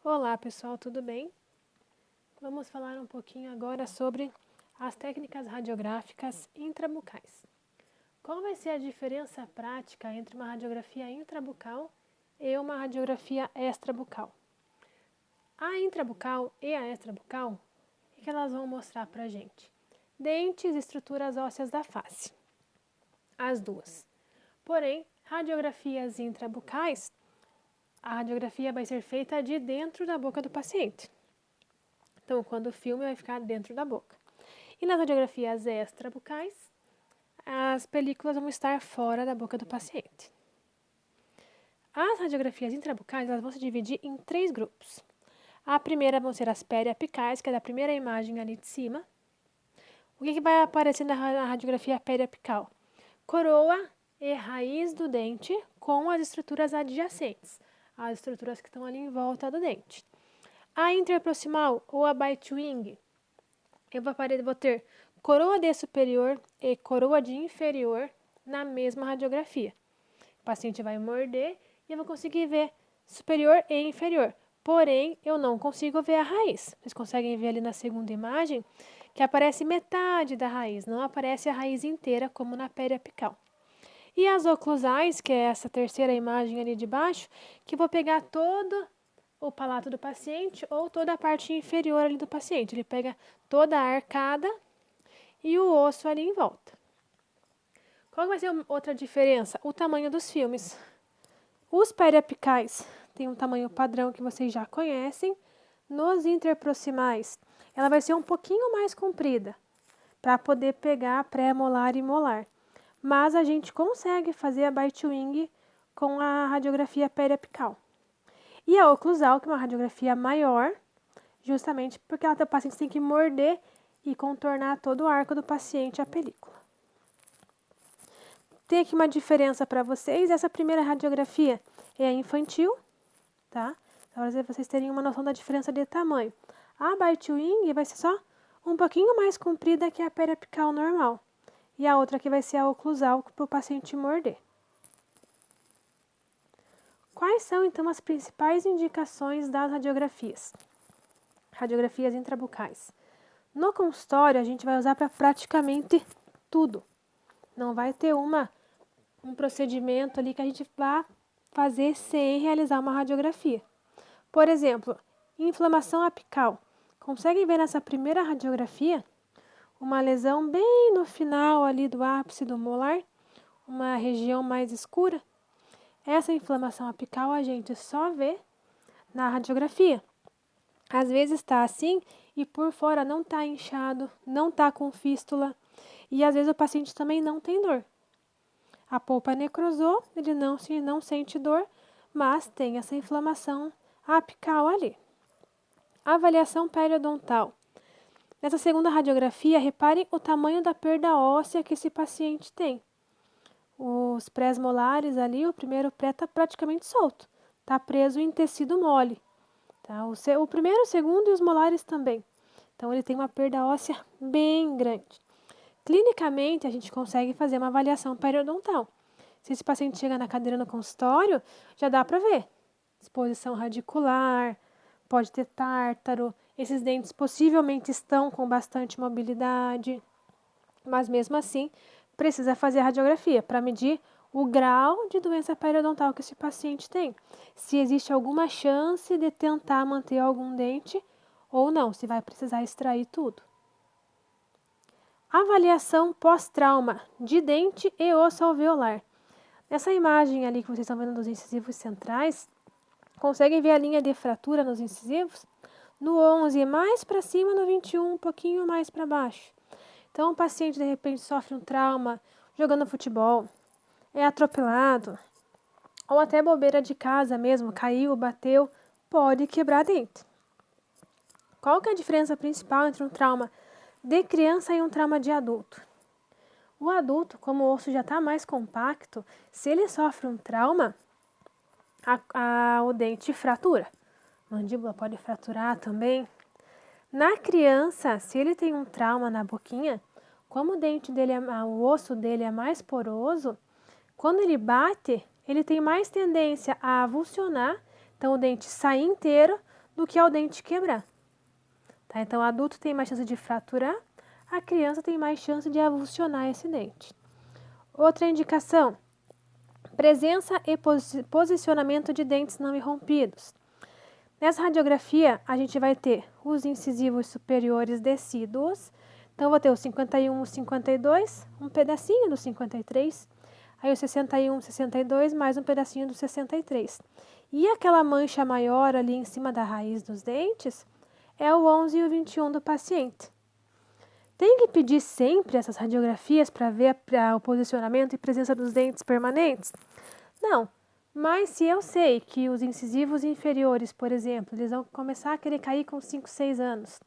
Olá pessoal, tudo bem? Vamos falar um pouquinho agora sobre as técnicas radiográficas intrabucais. Qual vai ser a diferença prática entre uma radiografia intrabucal e uma radiografia extrabucal? A intrabucal e a extrabucal, o que elas vão mostrar para a gente? Dentes e estruturas ósseas da face, as duas. Porém, radiografias intrabucais, a radiografia vai ser feita de dentro da boca do paciente. Então, quando o filme vai ficar dentro da boca. E nas radiografias extrabucais, as películas vão estar fora da boca do paciente. As radiografias intrabucais elas vão se dividir em 3 grupos. A primeira vão ser as periapicais, que é da primeira imagem ali de cima. O que vai aparecer na radiografia periapical? Coroa e raiz do dente com as estruturas adjacentes, as estruturas que estão ali em volta do dente. A interproximal ou a bite-wing, eu vou ter coroa de superior e coroa de inferior na mesma radiografia. O paciente vai morder e eu vou conseguir ver superior e inferior. Porém, eu não consigo ver a raiz. Vocês conseguem ver ali na segunda imagem que aparece metade da raiz, não aparece a raiz inteira como na periapical. E as oclusais, que é essa terceira imagem ali de baixo, que eu vou pegar todo o palato do paciente ou toda a parte inferior ali do paciente. Ele pega toda a arcada e o osso ali em volta. Qual vai ser outra diferença? O tamanho dos filmes. Os periapicais têm um tamanho padrão que vocês já conhecem. Nos interproximais, ela vai ser um pouquinho mais comprida para poder pegar pré-molar e molar. Mas a gente consegue fazer a bite-wing com a radiografia periapical. E a oclusal, que é uma radiografia maior, justamente porque o paciente tem que morder e contornar todo o arco do paciente, a película. Tem aqui uma diferença para vocês. Essa primeira radiografia é a infantil, tá? Para vocês terem uma noção da diferença de tamanho. A bite-wing vai ser só um pouquinho mais comprida que a periapical normal. E a outra aqui vai ser a oclusal para o paciente morder. Quais são, então, as principais indicações das radiografias? Radiografias intrabucais. No consultório, a gente vai usar para praticamente tudo. Não vai ter um procedimento ali que a gente vá fazer sem realizar uma radiografia. Por exemplo, inflamação apical. Conseguem ver nessa primeira radiografia uma lesão bem no final ali do ápice do molar, uma região mais escura? Essa inflamação apical a gente só vê na radiografia. Às vezes está assim e por fora não está inchado, não está com fístula e às vezes o paciente também não tem dor. A polpa necrosou, ele não sente dor, mas tem essa inflamação apical ali. Avaliação periodontal. Nessa segunda radiografia, reparem o tamanho da perda óssea que esse paciente tem. Os pré-molares ali, o primeiro pré está praticamente solto, está preso em tecido mole. Tá? O primeiro, o segundo e os molares também. Então, ele tem uma perda óssea bem grande. Clinicamente, a gente consegue fazer uma avaliação periodontal. Se esse paciente chega na cadeira no consultório, já dá para ver. Exposição radicular, pode ter tártaro, esses dentes possivelmente estão com bastante mobilidade, mas mesmo assim, precisa fazer a radiografia para medir o grau de doença periodontal que esse paciente tem. Se existe alguma chance de tentar manter algum dente ou não, se vai precisar extrair tudo. Avaliação pós-trauma de dente e osso alveolar. Nessa imagem ali que vocês estão vendo dos incisivos centrais, conseguem ver a linha de fratura nos incisivos? No 11 mais para cima, no 21 um pouquinho mais para baixo. Então, o paciente de repente sofre um trauma jogando futebol, é atropelado, ou até bobeira de casa mesmo, caiu, bateu, pode quebrar dente. Qual que é a diferença principal entre um trauma de criança e um trauma de adulto? O adulto, como o osso já está mais compacto, se ele sofre um trauma, o dente fratura. A mandíbula pode fraturar também. Na criança, se ele tem um trauma na boquinha, como o dente dele, o osso dele é mais poroso, quando ele bate, ele tem mais tendência a avulsionar, então o dente sai inteiro, do que ao dente quebrar. Tá? Então, o adulto tem mais chance de fraturar, a criança tem mais chance de avulsionar esse dente. Outra indicação, presença e posicionamento de dentes não irrompidos. Nessa radiografia, a gente vai ter os incisivos superiores decíduos. Então, vou ter o 51, o 52, um pedacinho do 53, aí o 61, 62, mais um pedacinho do 63. E aquela mancha maior ali em cima da raiz dos dentes é o 11 e o 21 do paciente. Tem que pedir sempre essas radiografias para ver o posicionamento e presença dos dentes permanentes? Não, mas se eu sei que os incisivos inferiores, por exemplo, eles vão começar a querer cair com 5, 6 anos.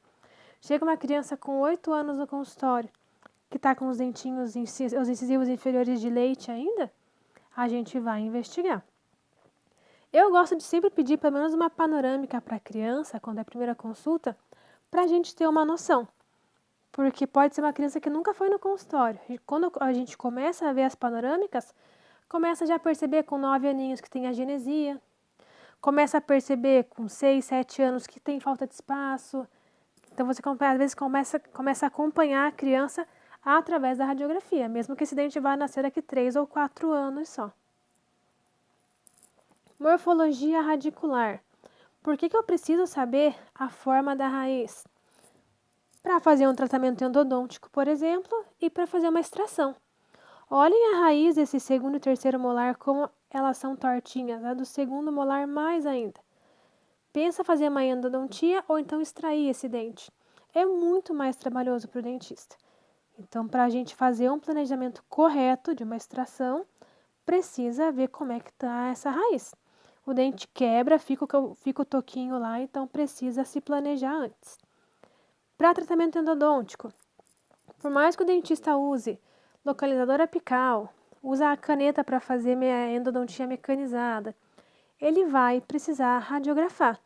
Chega uma criança com 8 anos no consultório, que está com os dentinhos, os incisivos inferiores de leite ainda, a gente vai investigar. Eu gosto de sempre pedir pelo menos uma panorâmica para a criança, quando é a primeira consulta, para a gente ter uma noção. Porque pode ser uma criança que nunca foi no consultório. E quando a gente começa a ver as panorâmicas, começa já a perceber com 9 aninhos que tem agenesia, começa a perceber com 6, 7 anos que tem falta de espaço. Então, você às vezes começa a acompanhar a criança através da radiografia, mesmo que esse dente vá nascer daqui 3 ou 4 anos só. Morfologia radicular. Por que eu preciso saber a forma da raiz? Para fazer um tratamento endodôntico, por exemplo, e para fazer uma extração. Olhem a raiz desse segundo e terceiro molar, como elas são tortinhas, a do segundo molar mais ainda. Pensa fazer uma endodontia ou então extrair esse dente. É muito mais trabalhoso para o dentista. Então, para a gente fazer um planejamento correto de uma extração, precisa ver como é que está essa raiz. O dente quebra, fica o toquinho lá, então precisa se planejar antes. Para tratamento endodôntico, por mais que o dentista use localizador apical, usa a caneta para fazer endodontia mecanizada, ele vai precisar radiografar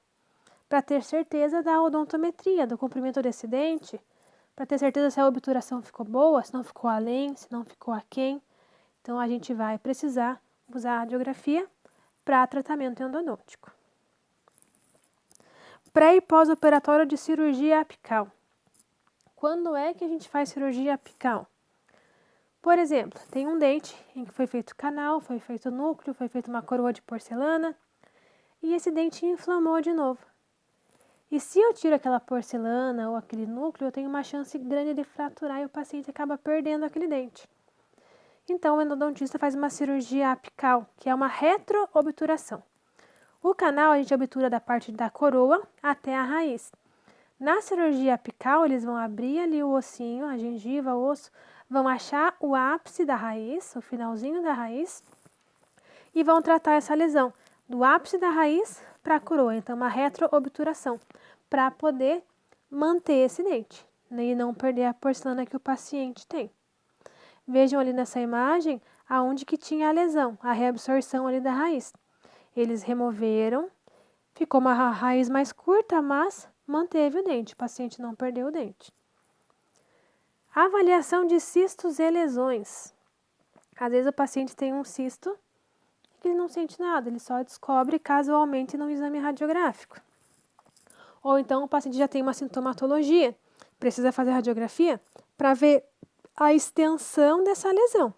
para ter certeza da odontometria, do comprimento desse dente, para ter certeza se a obturação ficou boa, se não ficou além, se não ficou aquém. Então, a gente vai precisar usar a radiografia para tratamento endodôntico. Pré e pós-operatório de cirurgia apical. Quando é que a gente faz cirurgia apical? Por exemplo, tem um dente em que foi feito canal, foi feito núcleo, foi feita uma coroa de porcelana e esse dente inflamou de novo. E se eu tiro aquela porcelana ou aquele núcleo, eu tenho uma chance grande de fraturar e o paciente acaba perdendo aquele dente. Então, o endodontista faz uma cirurgia apical, que é uma retroobturação. O canal a gente obtura da parte da coroa até a raiz. Na cirurgia apical, eles vão abrir ali o ossinho, a gengiva, o osso, vão achar o ápice da raiz, o finalzinho da raiz, e vão tratar essa lesão do ápice da raiz para a coroa. Então, uma retroobturação, para poder manter esse dente, né, e não perder a porcelana que o paciente tem. Vejam ali nessa imagem aonde que tinha a lesão, a reabsorção ali da raiz. Eles removeram, ficou uma raiz mais curta, mas manteve o dente, o paciente não perdeu o dente. Avaliação de cistos e lesões. Às vezes o paciente tem um cisto e ele não sente nada, ele só descobre casualmente no exame radiográfico. Ou então o paciente já tem uma sintomatologia, precisa fazer radiografia para ver a extensão dessa lesão.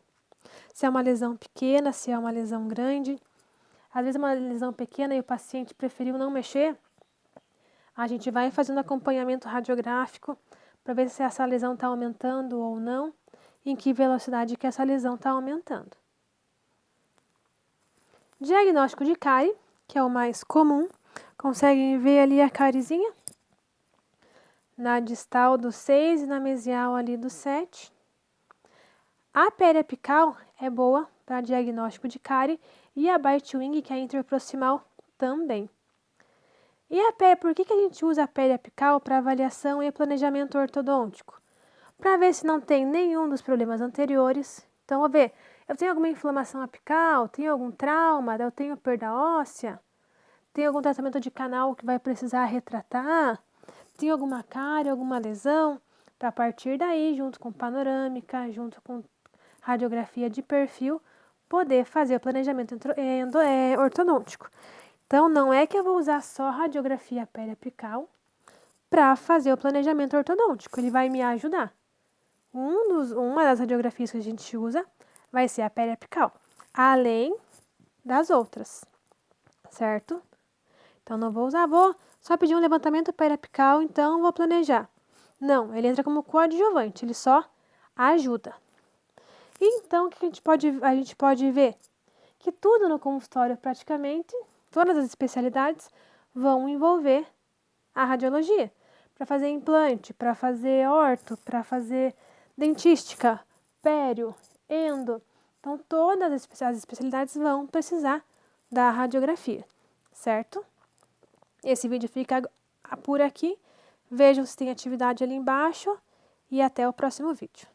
Se é uma lesão pequena, se é uma lesão grande. Às vezes é uma lesão pequena e o paciente preferiu não mexer. A gente vai fazendo acompanhamento radiográfico para ver se essa lesão está aumentando ou não, em que velocidade que essa lesão está aumentando. Diagnóstico de cárie, que é o mais comum. Conseguem ver ali a cáriezinha? Na distal do 6 e na mesial ali do 7. A periapical é boa para diagnóstico de cárie e a bite wing, que é a interproximal, também. E por que a gente usa a periapical para avaliação e planejamento ortodôntico? Para ver se não tem nenhum dos problemas anteriores. Então, vou ver, eu tenho alguma inflamação apical, tenho algum trauma, eu tenho perda óssea, tenho algum tratamento de canal que vai precisar retratar, tenho alguma cárie, alguma lesão, para partir daí, junto com panorâmica, junto com radiografia de perfil, poder fazer o planejamento ortodôntico. Então, não é que eu vou usar só a radiografia periapical para fazer o planejamento ortodôntico, ele vai me ajudar. Uma das radiografias que a gente usa vai ser a periapical, além das outras, certo? Então, não vou usar, vou só pedir um levantamento periapical, então vou planejar. Não, ele entra como coadjuvante, ele só ajuda. Então, o que a gente pode ver? Que tudo no consultório, praticamente, todas as especialidades vão envolver a radiologia. Para fazer implante, para fazer orto, para fazer dentística, pério, endo. Então, todas as especialidades vão precisar da radiografia, certo? Esse vídeo fica por aqui. Vejam se tem atividade ali embaixo e até o próximo vídeo.